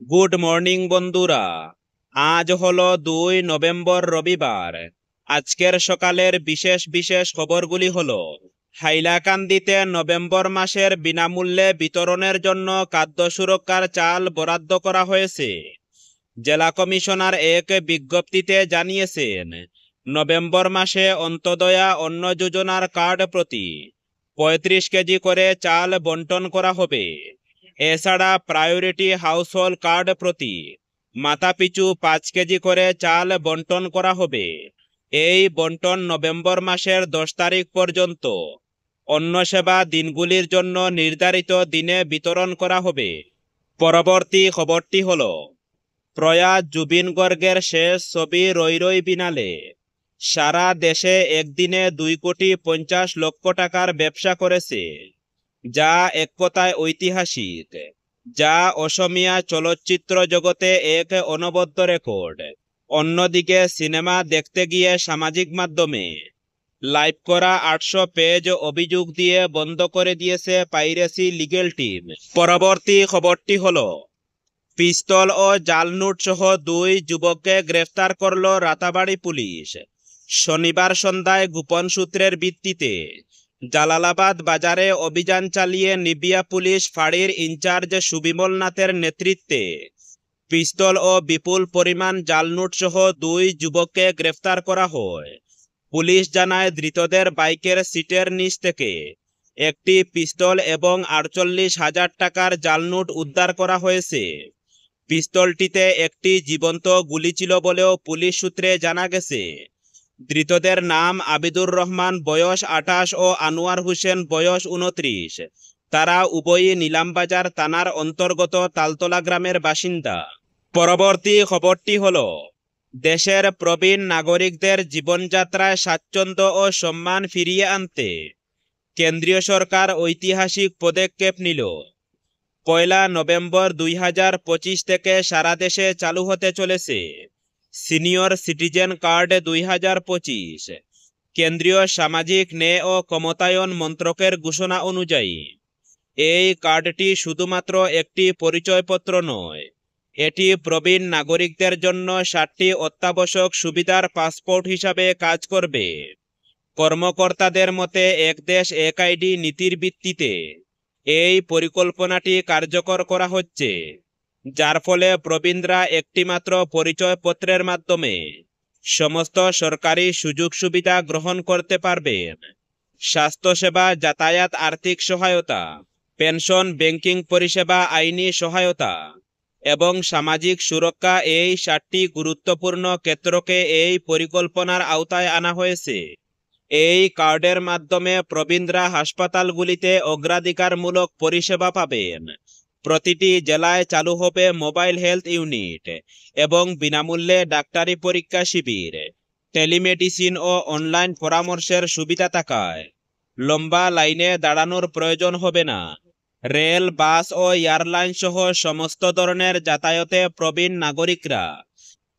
Good morning বন্ধুরা। আজ হলো 2 নভেম্বর রবিবার। আজকের সকালের বিশেষ বিশেষ খবরগুলি হলো, হাইলাকান্দিতে নভেম্বর মাসের বিনামূল্যে বিতরণের জন্য খাদ্য সুরক্ষার চাল বরাদ্দ করা হয়েছে। জেলা কমিশনার এক বিজ্ঞপ্তিতে জানিয়েছেন, নভেম্বর মাসে অন্তোদয়া অন্ন যোজনার কার্ড প্রতি 35 কেজি করে চাল বন্টন করা হবে। এছাড়া প্রায়োরিটি হাউসহোল্ড কার্ড প্রতি মাথাপিছু 5 কেজি করে চাল বন্টন করা হবে। এই বন্টন নভেম্বর মাসের 10 তারিখ পর্যন্ত অন্ন সেবা দিনগুলির জন্য নির্ধারিত দিনে বিতরণ করা হবে। পরবর্তী খবরটি হল, প্রয়াত জুবিন গর্গের শেষ ছবি রই রই বিনালে সারা দেশে একদিনে 2,50,00,000 টাকার ব্যবসা করেছে, যা এক কথায় ঐতিহাসিক, যা অসমীয়া চলচ্চিত্র জগতে এক অনবদ্য রেকর্ড। অন্যদিকে সিনেমা দেখতে গিয়ে সামাজিক মাধ্যমে লাইভ করা 800 পেজ অভিযোগ দিয়ে বন্ধ করে দিয়েছে পাইরেসি লিগেল টিম। পরবর্তী খবরটি হলো, পিস্তল ও জাল নোট সহ 2 যুবককে গ্রেফতার করল রাতাবাড়ী পুলিশ। শনিবার সন্ধ্যায় গোপন সূত্রের ভিত্তিতে জালালাবাদ বাজারে অভিযান চালিয়ে নিবিয়া পুলিশ ফাঁড়ির ইনচার্জ সুবিমল নাথের নেতৃত্বে পিস্তল ও বিপুল পরিমাণ জাল নোট সহ 2 যুবককে গ্রেফতার করা হয়। পুলিশ জানায়, ধৃতদের বাইকের সিটের নিচ থেকে একটি পিস্তল এবং 48,000 টাকার জাল নোট উদ্ধার করা হয়েছে। পিস্তলটিতে একটি জীবন্ত গুলি ছিল বলেও পুলিশ সূত্রে জানা গেছে। ধৃতদের নাম আবিদুর রহমান বয়স 28 ও আনোয়ার হোসেন বয়স 29। তারা উভয়ই নিলামবাজার থানার অন্তর্গত তালতলা গ্রামের বাসিন্দা। পরবর্তী খবরটি হল, দেশের প্রবীণ নাগরিকদের জীবনযাত্রায় স্বাচ্ছন্দ্য ও সম্মান ফিরিয়ে আনতে কেন্দ্রীয় সরকার ঐতিহাসিক পদক্ষেপ নিল। 1 নভেম্বর 2025 থেকে সারা দেশে চালু হতে চলেছে সিনিয়র সিটিজেন কার্ড 2025। কেন্দ্রীয় সামাজিক ন্যায় ও ক্ষমতায়ন মন্ত্রকের ঘোষণা অনুযায়ী এই কার্ডটি শুধুমাত্র একটি পরিচয়পত্র নয়, এটি প্রবীণ নাগরিকদের জন্য 7টি অত্যাবশ্যক সুবিধার পাসপোর্ট হিসাবে কাজ করবে। কর্মকর্তাদের মতে, এক দেশ এক আইডি নীতির ভিত্তিতে এই পরিকল্পনাটি কার্যকর করা হচ্ছে, যার ফলে প্রবীণরা একটিমাত্র পরিচয়পত্রের মাধ্যমে সমস্ত সরকারি সুযোগ সুবিধা গ্রহণ করতে পারবেন। স্বাস্থ্যসেবা, যাতায়াত, আর্থিক সহায়তা, পেনশন, ব্যাংকিং পরিষেবা, আইনি সহায়তা এবং সামাজিক সুরক্ষা, এই 7টি গুরুত্বপূর্ণ ক্ষেত্রকে এই পরিকল্পনার আওতায় আনা হয়েছে। এই কার্ডের মাধ্যমে প্রবীণরা হাসপাতালগুলিতে অগ্রাধিকারমূলক পরিষেবা পাবেন। প্রতিটি জেলায় চালু হবে মোবাইল হেলথ ইউনিট এবং বিনামূল্যে ডাক্তারি পরীক্ষা শিবির। টেলিমেডিসিন ও অনলাইন পরামর্শের সুবিধা থাকায় লম্বা লাইনে দাঁড়ানোর প্রয়োজন হবে না। রেল, বাস ও এয়ারলাইন সহ সমস্ত ধরনের যাতায়াতে প্রবীণ নাগরিকরা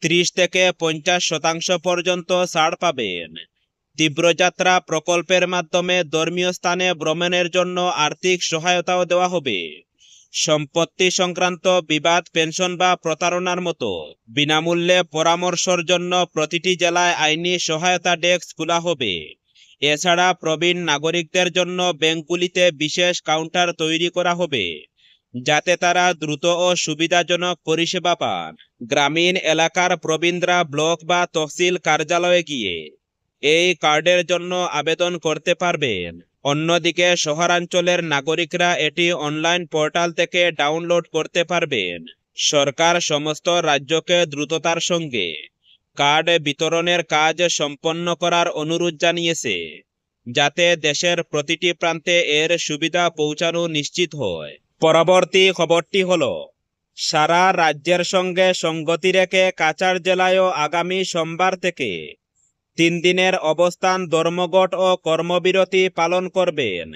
30 থেকে 50% পর্যন্ত ছাড় পাবেন। তীব্রযাত্রা প্রকল্পের মাধ্যমে ধর্মীয় স্থানে ভ্রমণের জন্য আর্থিক সহায়তাও দেওয়া হবে। সম্পত্তি সংক্রান্ত বিবাদ, পেনশন বা প্রতারণার মতো বিনামূল্যে পরামর্শের জন্য প্রতিটি জেলায় আইনি সহায়তা ডেস্ক খোলা হবে। এছাড়া প্রবীণ নাগরিকদের জন্য ব্যাংকগুলিতে বিশেষ কাউন্টার তৈরি করা হবে, যাতে তারা দ্রুত ও সুবিধাজনক পরিষেবা পান। গ্রামীণ এলাকার প্রবীণরা ব্লক বা তহসিল কার্যালয়ে গিয়ে এই কার্ডের জন্য আবেদন করতে পারবেন। অন্যদিকে শহরাঞ্চলের নাগরিকরা এটি অনলাইন পোর্টাল থেকে ডাউনলোড করতে পারবেন। সরকার সমস্ত রাজ্যকে দ্রুততার সঙ্গে কার্ড বিতরণের কাজ সম্পন্ন করার অনুরোধ জানিয়েছে, যাতে দেশের প্রতিটি প্রান্তে এর সুবিধা পৌঁছানো নিশ্চিত হয়। পরবর্তী খবরটি হল, সারা রাজ্যের সঙ্গে সঙ্গতি রেখে কাছাড় জেলায়ও আগামী সোমবার থেকে 3 দিনের অবস্থান, ধর্মঘট ও কর্মবিরতি পালন করবেন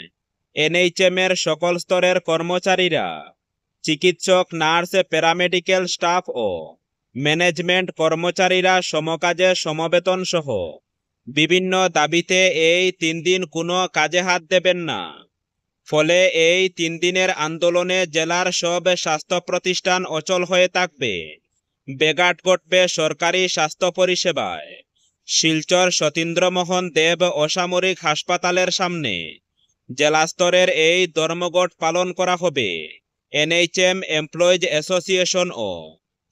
এনএইচএম-এর সকল স্তরের কর্মচারীরা। চিকিৎসক, নার্স, প্যারামেডিক্যাল স্টাফ ও ম্যানেজমেন্ট কর্মচারীরা সমকাজে সমবেতন সহ বিভিন্ন দাবিতে এই 3 দিন কোনো কাজে হাত দেবেন না। ফলে এই 3 দিনের আন্দোলনে জেলার সব স্বাস্থ্য প্রতিষ্ঠান অচল হয়ে থাকবে। ব্যাঘাত ঘটবে সরকারি স্বাস্থ্য পরিষেবায়। শিলচর সতীন্দ্রমোহন দেব অসামরিক হাসপাতালের সামনে জেলা স্তরের এই ধর্মঘট পালন করা হবে। এনএইচএম এমপ্লয়িজ অ্যাসোসিয়েশন ও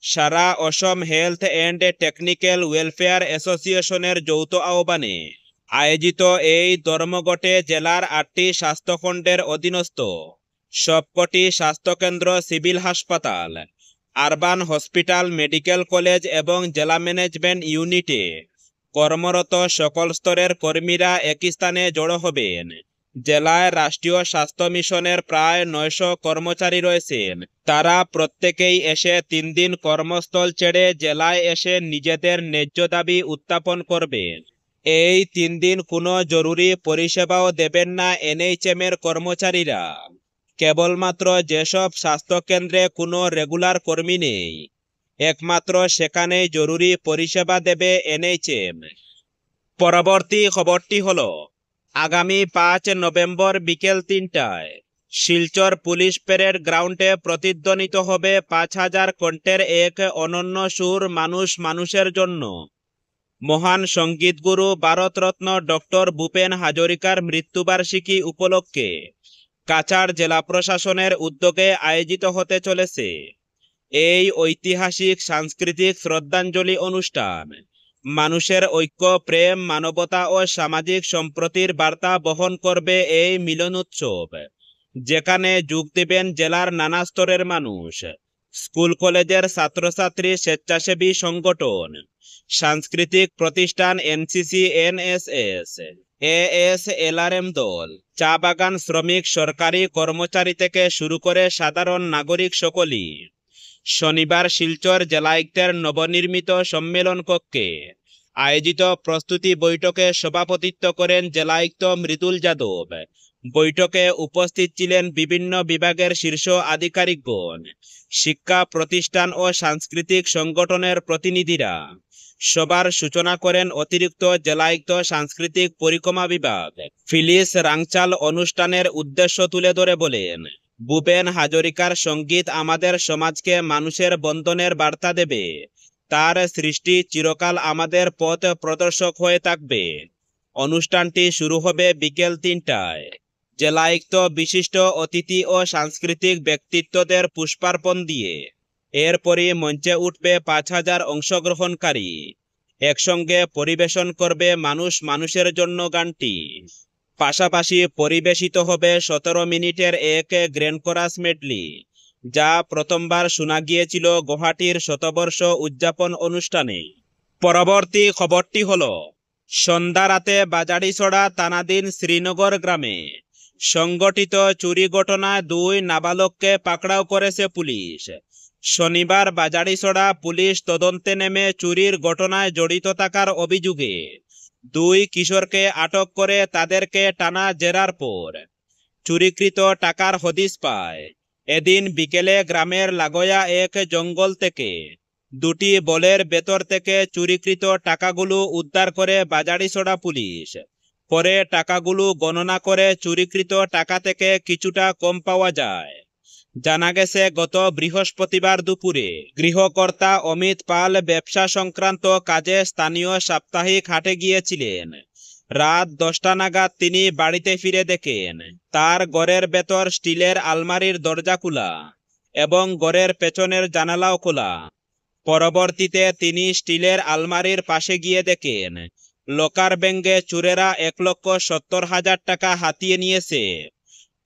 সারা Assam health and technical welfare অ্যাসোসিয়েশনের যৌথ আহ্বানে আয়োজিত এই ধর্মঘটে জেলার 8টি স্বাস্থ্যখণ্ডের অধীনস্থ সবকটি স্বাস্থ্যকেন্দ্র, সিভিল হাসপাতাল, আরবান হসপিটাল, মেডিকেল কলেজ এবং জেলা ম্যানেজমেন্ট ইউনিটে কর্মরত সকল স্তরের কর্মীরা একই স্থানে জড়ো হবেন। জেলায় রাষ্ট্রীয় স্বাস্থ্য মিশনের প্রায় 900 কর্মচারী রয়েছেন। তারা প্রত্যেকেই এসে 3 দিন কর্মস্থল ছেড়ে জেলায় এসে নিজেদের ন্যায্য দাবি উত্থাপন করবেন। এই 3 দিন কোনো জরুরি পরিষেবাও দেবেন না এনএইচএমের কর্মচারীরা। কেবলমাত্র যেসব স্বাস্থ্যকেন্দ্রে কোনো রেগুলার কর্মী নেই, একমাত্র সেখানেই জরুরি পরিষেবা দেবে এনএইচএম। পরবর্তী খবরটি হলো, আগামী 5 নভেম্বর বিকেল 3টায় শিলচর পুলিশ প্যারেড গ্রাউন্ডে প্রতিধ্বনিত হবে 5000 কণ্ঠের এক অনন্য সুর মানুষ মানুষের জন্য। মহান সঙ্গীতগুরু ভারতরত্ন ডক্টর ভূপেন হাজরিকার মৃত্যুবার্ষিকী উপলক্ষে কাছাড় জেলা প্রশাসনের উদ্যোগে আয়োজিত হতে চলেছে এই ঐতিহাসিক সাংস্কৃতিক শ্রদ্ধাঞ্জলি অনুষ্ঠান। মানুষের ঐক্য, প্রেম, মানবতা ও সামাজিক সম্প্রীতির বার্তা বহন করবে এই মিলন উৎসব, যেখানে যোগ দেবেন জেলার নানা স্তরের মানুষ, স্কুল কলেজের ছাত্রছাত্রী, স্বেচ্ছাসেবী সংগঠন, সাংস্কৃতিক প্রতিষ্ঠান, এনসিসি, এনএসএস, এএসএলআরএম দল, চা বাগান শ্রমিক, সরকারি কর্মচারী থেকে শুরু করে সাধারণ নাগরিক সকলেই শনিবার শিলচর জেলায়ুক্তের নবনির্মিত সম্মেলন কক্ষে আয়োজিত প্রস্তুতি বৈঠকে সভাপতিত্ব করেন জেলায়ুক্ত মৃদুল যাদব। বৈঠকে উপস্থিত ছিলেন বিভিন্ন বিভাগের শীর্ষ আধিকারিকগণ, শিক্ষা প্রতিষ্ঠান ও সাংস্কৃতিক সংগঠনের প্রতিনিধিরা। সভার সূচনা করেন অতিরিক্ত জেলায়ুক্ত সাংস্কৃতিক পরিক্রমা বিভাগ ফিলিস রাংচাল। অনুষ্ঠানের উদ্দেশ্য তুলে ধরে বলেন, ভূপেন হাজরিকার সঙ্গীত আমাদের সমাজকে মানুষের বন্ধনের বার্তা দেবে। তার সৃষ্টি চিরকাল আমাদের পথ প্রদর্শক হয়ে থাকবে। অনুষ্ঠানটি শুরু হবে বিকেল 3টায়। জেলায়ুক্ত বিশিষ্ট অতিথি ও সাংস্কৃতিক ব্যক্তিত্বদের পুষ্পার্পণ দিয়ে এরপরই মঞ্চে উঠবে 5000 অংশগ্রহণকারী। একসঙ্গে পরিবেশন করবে মানুষ মানুষের জন্য গানটি। পাশাপাশি পরিবেশিত হবে 17 মিনিটের এক গ্র্যান্ড কোরাস মেডলি, যা প্রথমবার শোনা গিয়েছিল গুয়াহাটির শতবর্ষ উদযাপন অনুষ্ঠানে। পরবর্তী খবরটি হলো, সন্ধ্যা রাতে বাজারিছড়া থানাধীন শ্রীনগর গ্রামে সংগঠিত চুরি ঘটনায় 2 নাবালককে পাকড়াও করেছে পুলিশ। শনিবার বাজারিছড়া পুলিশ তদন্তে নেমে চুরির ঘটনায় জড়িত থাকার অভিযোগে 2 কিশোরকে আটক করে তাদেরকে টানা জেরার পর চুরিকৃত টাকার হদিশ পায়। এদিন বিকেলে গ্রামের লাগোয়া এক জঙ্গল থেকে 2টি বলের ভেতর থেকে চুরিকৃত টাকাগুলো উদ্ধার করে বাজারিছড়া পুলিশ। পরে টাকাগুলো গণনা করে চুরিকৃত টাকা থেকে কিছুটা কম পাওয়া যায়। জানা গেছে, গত বৃহস্পতিবার দুপুরে গৃহকর্তা অমিত পাল ব্যবসা সংক্রান্ত কাজে স্থানীয় সাপ্তাহিক হাটে গিয়েছিলেন। রাত 10টা নাগাদ তিনি বাড়িতে ফিরে দেখেন তার ঘরের ভেতর স্টিলের আলমারির দরজা খোলা এবং ঘরের পেছনের জানালাও খোলা। পরবর্তীতে তিনি স্টিলের আলমারির পাশে গিয়ে দেখেন লকার ভেঙে চোরেরা 1,70,000 টাকা হাতিয়ে নিয়েছে।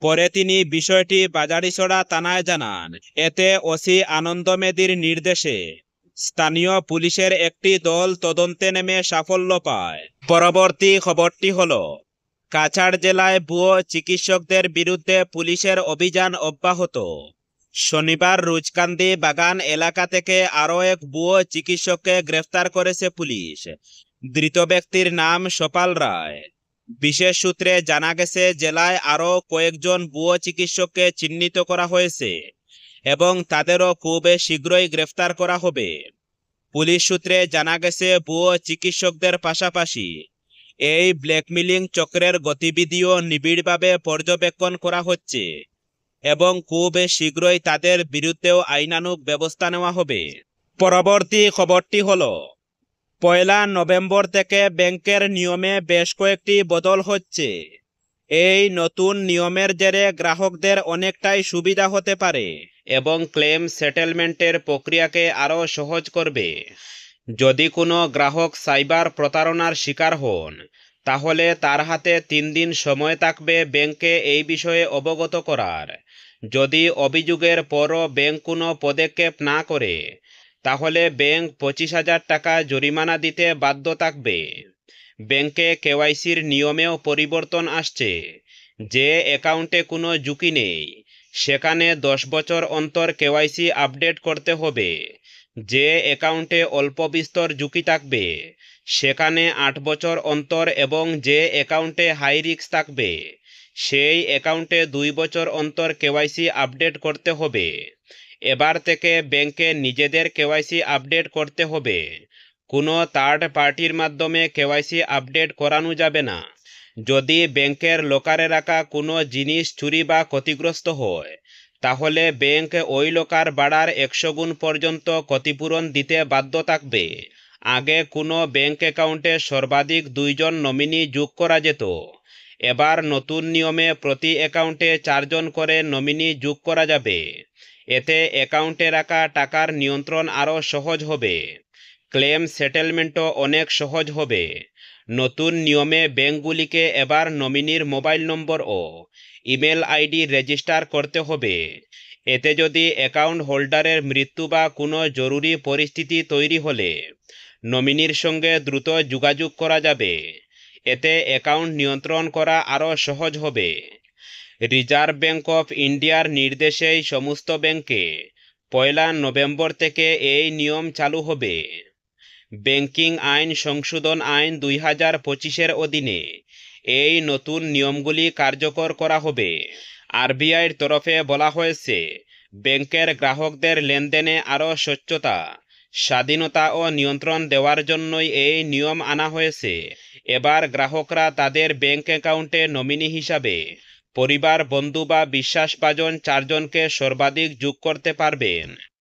পরে তিনি বিষয়টি বাজারিছড়া থানায় জানান। এতে ওসি আনন্দ মেদির নির্দেশে স্থানীয় পুলিশের একটি দল তদন্তে নেমে সাফল্য পায়। পরবর্তী খবরটি হলো, কাছাড় জেলায় ভুয়ো চিকিৎসকদের বিরুদ্ধে পুলিশের অভিযান অব্যাহত। শনিবার রুজকান্দি বাগান এলাকা থেকে আরও এক ভুয়ো চিকিৎসককে গ্রেফতার করেছে পুলিশ। ধৃত ব্যক্তির নাম সপাল রায়। বিশেষ সূত্রে জানা গেছে, জেলায় আরও কয়েকজন ভুয়ো চিকিৎসককে চিহ্নিত করা হয়েছে এবং তাদেরও খুব শীঘ্রই গ্রেফতার করা হবে। পুলিশ সূত্রে জানা গেছে, ভুয়ো চিকিৎসকদের পাশাপাশি এই ব্ল্যাকমেলিং চক্রের গতিবিধিও নিবিড়ভাবে পর্যবেক্ষণ করা হচ্ছে এবং খুব শীঘ্রই তাদের বিরুদ্ধেও আইনানুগ ব্যবস্থা নেওয়া হবে। পরবর্তী খবরটি হলো, 1 নভেম্বর থেকে ব্যাংকের নিয়মে বেশ কয়েকটি বদল হচ্ছে। এই নতুন নিয়মের জেরে গ্রাহকদের অনেকটাই সুবিধা হতে পারে এবং ক্লেম সেটেলমেন্টের প্রক্রিয়াকে আরও সহজ করবে। যদি কোনো গ্রাহক সাইবার প্রতারণার শিকার হন, তাহলে তার হাতে 3 দিন সময় থাকবে ব্যাংকে এই বিষয়ে অবগত করার। যদি অভিযোগের পরও ব্যাংক কোনো পদক্ষেপ না করে, তাহলে ব্যাংক 25,000 টাকা জরিমানা দিতে বাধ্য থাকবে। ব্যাংকে কেওয়াইসির নিয়মেও পরিবর্তন আসছে। যে অ্যাকাউন্টে কোনো ঝুঁকি নেই, সেখানে 10 বছর অন্তর কেওয়াইসি আপডেট করতে হবে। যে অ্যাকাউন্টে অল্প বিস্তর ঝুঁকি থাকবে, সেখানে 8 বছর অন্তর এবং যে অ্যাকাউন্টে হাই রিস্ক থাকবে, সেই অ্যাকাউন্টে 2 বছর অন্তর কেওয়াইসি আপডেট করতে হবে। এবার থেকে ব্যাংকে নিজেদের কেওয়াইসি আপডেট করতে হবে। কোনো থার্ড পার্টির মাধ্যমে কেওয়াইসি আপডেট করানো যাবে না। যদি ব্যাংকের লকারে রাখা কোনো জিনিস চুরি বা ক্ষতিগ্রস্ত হয়, তাহলে ব্যাংক ওই লকার ভাড়ার 100 গুণ পর্যন্ত ক্ষতিপূরণ দিতে বাধ্য থাকবে। আগে কোনো ব্যাংক অ্যাকাউন্টে সর্বাধিক 2 জন নমিনি যোগ করা যেত। এবার নতুন নিয়মে প্রতি অ্যাকাউন্টে 4 জন করে নমিনি যোগ করা যাবে। এতে অ্যাকাউন্টে রাখা টাকার নিয়ন্ত্রণ আরও সহজ হবে। ক্লেম সেটেলমেন্টও অনেক সহজ হবে। নতুন নিয়মে ব্যাংকগুলিকে এবার নমিনির মোবাইল নম্বর ও ইমেল আইডি রেজিস্টার করতে হবে। এতে যদি অ্যাকাউন্ট হোল্ডারের মৃত্যু বা কোনো জরুরি পরিস্থিতি তৈরি হলে নমিনির সঙ্গে দ্রুত যোগাযোগ করা যাবে। এতে অ্যাকাউন্ট নিয়ন্ত্রণ করা আরও সহজ হবে। রিজার্ভ ব্যাংক অফ ইন্ডিয়ার নির্দেশেই সমস্ত ব্যাংকে 1 নভেম্বর থেকে এই নিয়ম চালু হবে। ব্যাংকিং আইন সংশোধন আইন 2025-এর অধীনে এই নতুন নিয়মগুলি কার্যকর করা হবে। আরবিআইয়ের তরফে বলা হয়েছে, ব্যাংকের গ্রাহকদের লেনদেনে আরও স্বচ্ছতা, স্বাধীনতা ও নিয়ন্ত্রণ দেওয়ার জন্যই এই নিয়ম আনা হয়েছে। এবার গ্রাহকরা তাদের ব্যাংক অ্যাকাউন্টে নমিনি হিসাবে পরিবার, বন্ধু বা বিশ্বাসভাজন 4 জনকে সর্বাধিক যোগ করতে পারবেন।